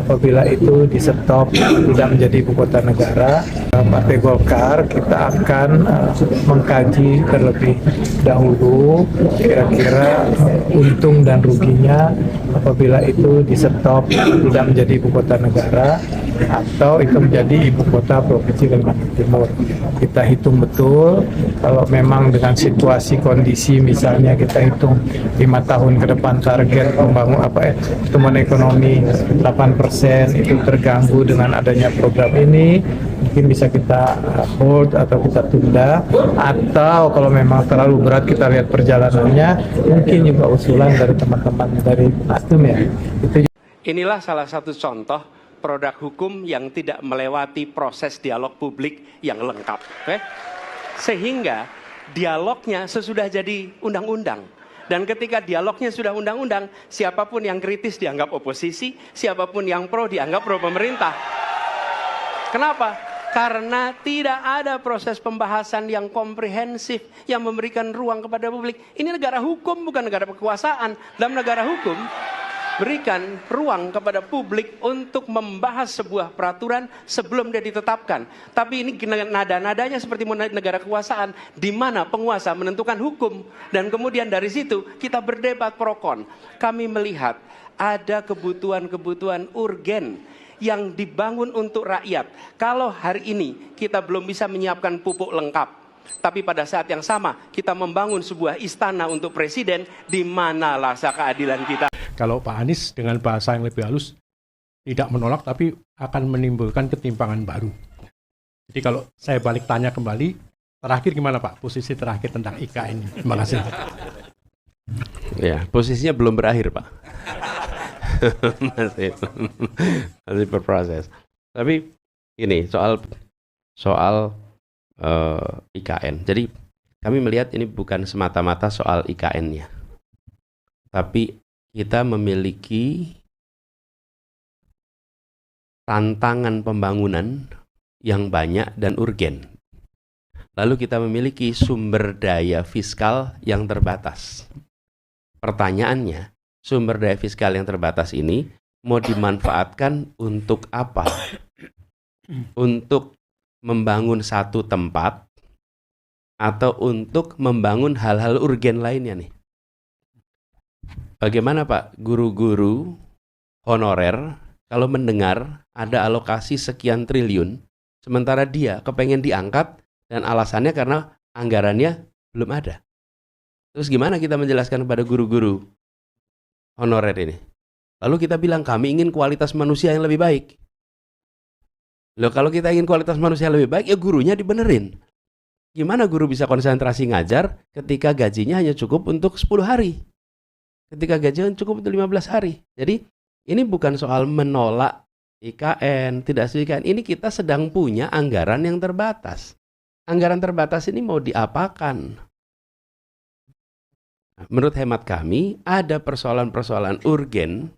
apabila itu di stop tidak menjadi ibu kota negara. Partai Golkar kita akan mengkaji terlebih dahulu kira-kira untung dan ruginya apabila itu di stop tidak menjadi ibu kota negara atau itu menjadi ibu kota provinsi Kalimantan Timur. Kita hitung betul kalau memang dengan situasi kondisi misalnya kita hitung 5 tahun ke depan target pertumbuhan ekonomi 8% itu terganggu dengan adanya program ini, mungkin bisa kita hold atau kita tunda, atau kalau memang terlalu berat kita lihat perjalanannya, mungkin juga usulan dari teman-teman dari Nasdem ya. Inilah salah satu contoh produk hukum yang tidak melewati proses dialog publik yang lengkap. Sehingga dialognya sesudah jadi undang-undang. Dan ketika dialognya sudah undang-undang, siapapun yang kritis dianggap oposisi, siapapun yang pro dianggap pro pemerintah. Kenapa? Karena tidak ada proses pembahasan yang komprehensif yang memberikan ruang kepada publik. Ini negara hukum, bukan negara kekuasaan. Dalam negara hukum, berikan ruang kepada publik untuk membahas sebuah peraturan sebelum dia ditetapkan. Tapi ini nada-nadanya seperti negara kekuasaan, di mana penguasa menentukan hukum. Dan kemudian dari situ kita berdebat pro kon. Kami melihat ada kebutuhan-kebutuhan urgen yang dibangun untuk rakyat. Kalau hari ini kita belum bisa menyiapkan pupuk lengkap, tapi pada saat yang sama kita membangun sebuah istana untuk presiden, di mana rasa keadilan kita? Kalau Pak Anies dengan bahasa yang lebih halus tidak menolak tapi akan menimbulkan ketimpangan baru. Jadi kalau saya balik tanya kembali, terakhir gimana Pak? Posisi terakhir tentang IKN ini. Terima kasih. Ya, posisinya belum berakhir Pak. masih berproses. Tapi ini soal IKN. Jadi kami melihat ini bukan semata-mata soal IKN-nya, tapi kita memiliki tantangan pembangunan yang banyak dan urgen. Lalu kita memiliki sumber daya fiskal yang terbatas. Pertanyaannya, sumber daya fiskal yang terbatas ini mau dimanfaatkan untuk apa? Untuk membangun satu tempat atau untuk membangun hal-hal urgen lainnya nih? Bagaimana Pak, guru-guru honorer kalau mendengar ada alokasi sekian triliun, sementara dia kepengen diangkat dan alasannya karena anggarannya belum ada. Terus gimana kita menjelaskan kepada guru-guru honorer ini? Lalu kita bilang kami ingin kualitas manusia yang lebih baik. Loh, kalau kita ingin kualitas manusia yang lebih baik, ya gurunya dibenerin. Gimana guru bisa konsentrasi ngajar ketika gajinya hanya cukup untuk 10 hari? Ketika gajian cukup untuk 15 hari. Jadi ini bukan soal menolak IKN, tidak setuju IKN. Ini kita sedang punya anggaran yang terbatas. Anggaran terbatas ini mau diapakan? Menurut hemat kami, ada persoalan-persoalan urgen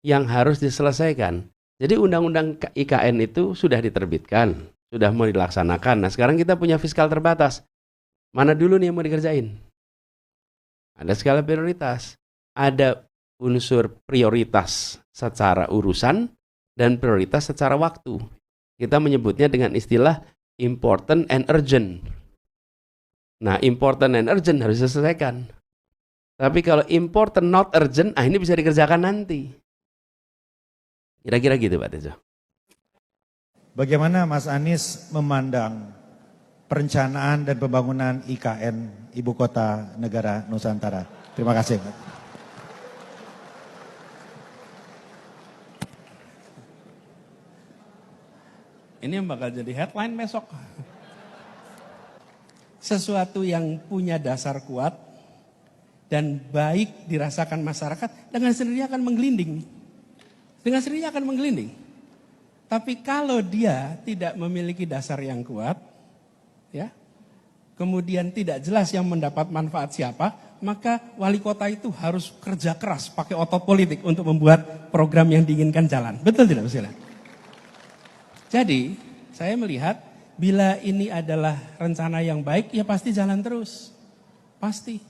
yang harus diselesaikan. Jadi undang-undang IKN itu sudah diterbitkan, sudah mau dilaksanakan. Nah sekarang kita punya fiskal terbatas. Mana dulu nih yang mau dikerjain? Ada skala prioritas. Ada unsur prioritas secara urusan dan prioritas secara waktu. Kita menyebutnya dengan istilah important and urgent. Nah, important and urgent harus diselesaikan. Tapi kalau important not urgent, ini bisa dikerjakan nanti. Kira-kira gitu Pak Tejo. Bagaimana Mas Anies memandang perencanaan dan pembangunan IKN Ibu Kota Negara Nusantara? Terima kasih Pak. Ini yang bakal jadi headline besok. Sesuatu yang punya dasar kuat dan baik dirasakan masyarakat, dengan sendirinya akan menggelinding. Dengan sendirinya akan menggelinding. Tapi kalau dia tidak memiliki dasar yang kuat, ya, kemudian tidak jelas yang mendapat manfaat siapa, maka wali kota itu harus kerja keras, pakai otot politik untuk membuat program yang diinginkan jalan. Betul tidak, Mas Ilham? Jadi, saya melihat bila ini adalah rencana yang baik, ya pasti jalan terus. Pasti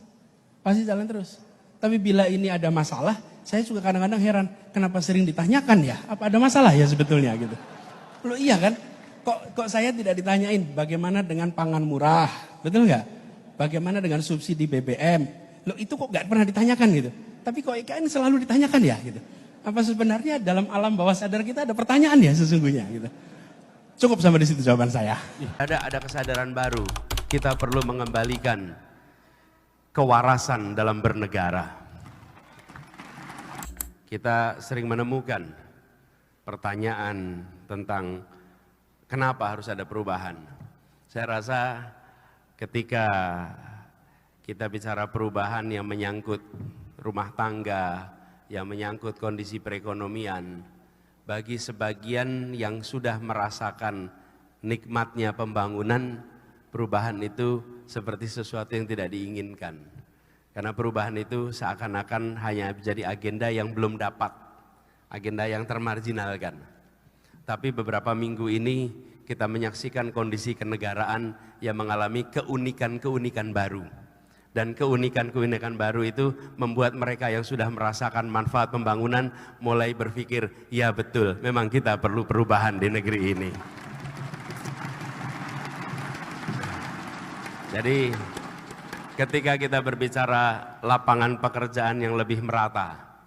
jalan terus. Tapi bila ini ada masalah, Saya juga kadang-kadang heran, kenapa sering ditanyakan ya? Apa ada masalah ya sebetulnya gitu? Loh iya kan? Kok saya tidak ditanyain bagaimana dengan pangan murah, betul nggak? Bagaimana dengan subsidi BBM? Loh itu kok nggak pernah ditanyakan gitu? Tapi kok IKN selalu ditanyakan ya gitu? Apa sebenarnya dalam alam bawah sadar kita ada pertanyaan ya sesungguhnya gitu? Cukup sampai di situ jawaban saya. Ada kesadaran baru. Kita perlu mengembalikan kewarasan dalam bernegara. Kita sering menemukan pertanyaan tentang kenapa harus ada perubahan. Saya rasa ketika kita bicara perubahan yang menyangkut rumah tangga, yang menyangkut kondisi perekonomian, bagi sebagian yang sudah merasakan nikmatnya pembangunan, perubahan itu seperti sesuatu yang tidak diinginkan. Karena perubahan itu seakan-akan hanya menjadi agenda yang belum dapat, agenda yang termarginalkan. Tapi beberapa minggu ini kita menyaksikan kondisi kenegaraan yang mengalami keunikan-keunikan baru. Dan keunikan-keunikan baru itu membuat mereka yang sudah merasakan manfaat pembangunan mulai berpikir, ya betul, memang kita perlu perubahan di negeri ini. Jadi ketika kita berbicara lapangan pekerjaan yang lebih merata,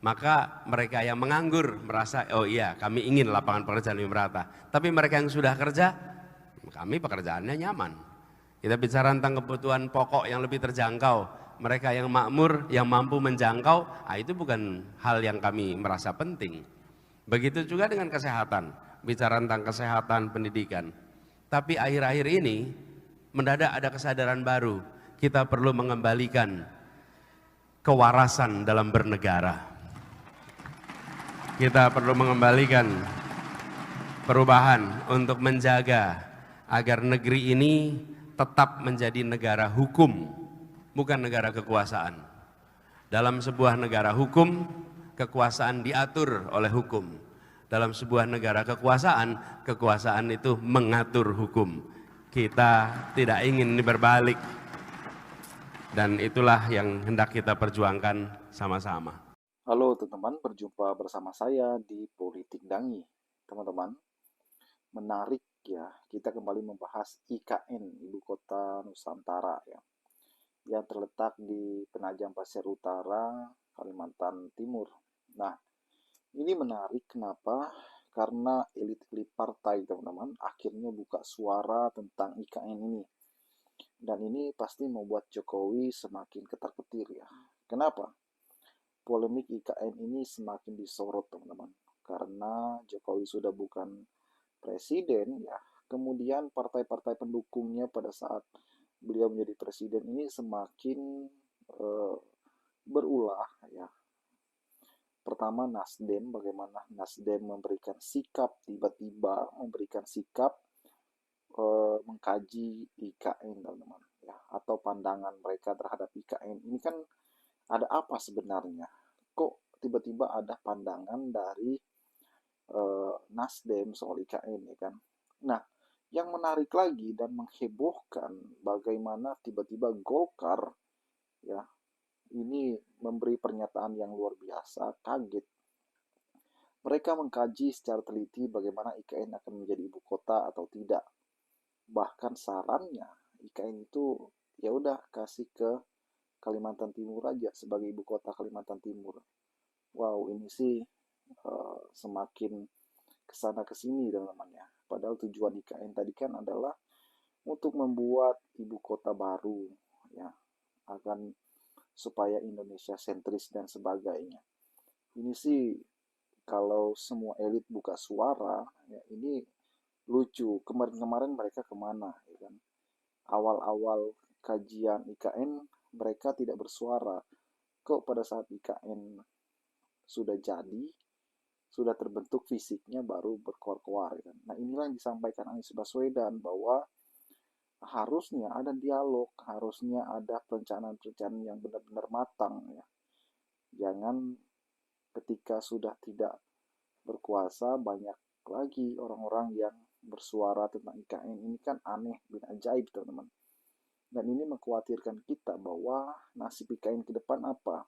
maka mereka yang menganggur merasa, oh iya kami ingin lapangan pekerjaan lebih merata. Tapi mereka yang sudah kerja, kami pekerjaannya nyaman. Kita bicara tentang kebutuhan pokok yang lebih terjangkau. Mereka yang makmur, yang mampu menjangkau, itu bukan hal yang kami merasa penting. Begitu juga dengan kesehatan, bicara tentang kesehatan, pendidikan. Tapi akhir-akhir ini, mendadak ada kesadaran baru. Kita perlu mengembalikan kewarasan dalam bernegara. Kita perlu mengembalikan perubahan untuk menjaga agar negeri ini tetap menjadi negara hukum, bukan negara kekuasaan. Dalam sebuah negara hukum, kekuasaan diatur oleh hukum. Dalam sebuah negara kekuasaan, kekuasaan itu mengatur hukum. Kita tidak ingin ini berbalik. Dan itulah yang hendak kita perjuangkan sama-sama. Halo teman-teman, berjumpa bersama saya di Politik Dangi. Teman-teman, menarik ya, kita kembali membahas IKN, Ibu Kota Nusantara ya, yang terletak di Penajam Pasir Utara, Kalimantan Timur. Nah, ini menarik kenapa? Karena elit-elit partai teman-teman akhirnya buka suara tentang IKN ini. Dan ini pasti membuat Jokowi semakin ketar-ketir ya. Kenapa? Polemik IKN ini semakin disorot teman-teman. Karena Jokowi sudah bukan presiden ya. Kemudian partai-partai pendukungnya pada saat beliau menjadi presiden ini semakin berulah ya. Pertama Nasdem, bagaimana Nasdem memberikan sikap, tiba-tiba memberikan sikap mengkaji IKN teman-teman ya, atau pandangan mereka terhadap IKN ini kan ada apa sebenarnya, kok tiba-tiba ada pandangan dari Nasdem soal IKN ya kan. Nah yang menarik lagi dan menghebohkan bagaimana tiba-tiba Golkar ya ini memberi pernyataan yang luar biasa, kaget. Mereka mengkaji secara teliti bagaimana IKN akan menjadi ibu kota atau tidak. Bahkan sarannya IKN itu ya udah kasih ke Kalimantan Timur aja sebagai ibu kota Kalimantan Timur. Wow, ini sih semakin kesana kesini teman-teman ya. Padahal tujuan IKN tadi kan adalah untuk membuat ibu kota baru ya, akan supaya Indonesia sentris dan sebagainya. Ini sih kalau semua elit buka suara ya, ini lucu. Kemarin-kemarin mereka kemana ya kan? Awal-awal kajian IKN mereka tidak bersuara. Kok pada saat IKN sudah jadi, sudah terbentuk fisiknya baru berkoar-koar ya kan? Nah inilah yang disampaikan Anies Baswedan bahwa harusnya ada dialog, harusnya ada perencanaan-perencanaan yang benar-benar matang ya. Jangan ketika sudah tidak berkuasa banyak lagi orang-orang yang bersuara tentang IKN. Ini kan aneh bin ajaib teman-teman. Dan ini mengkhawatirkan kita bahwa nasib IKN ke depan apa?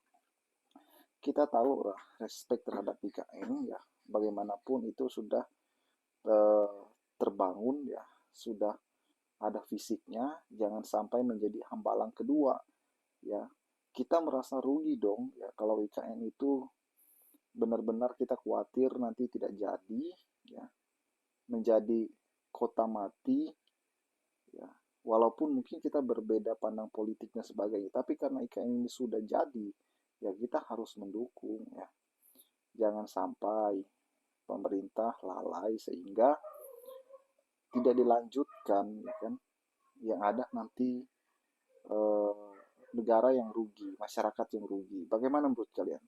kita tahu lah respect terhadap IKN ya, bagaimanapun itu sudah terbangun ya, sudah ada fisiknya, jangan sampai menjadi hambalang kedua ya. Kita merasa rugi dong ya kalau IKN itu benar-benar kita khawatir nanti tidak jadi ya, menjadi kota mati ya. Walaupun mungkin kita berbeda pandang politiknya sebagainya, tapi karena IKN ini sudah jadi ya, kita harus mendukung ya. Jangan sampai pemerintah lalai sehingga tidak dilanjutkan ya kan. Yang ada nanti negara yang rugi, masyarakat yang rugi. Bagaimana menurut kalian?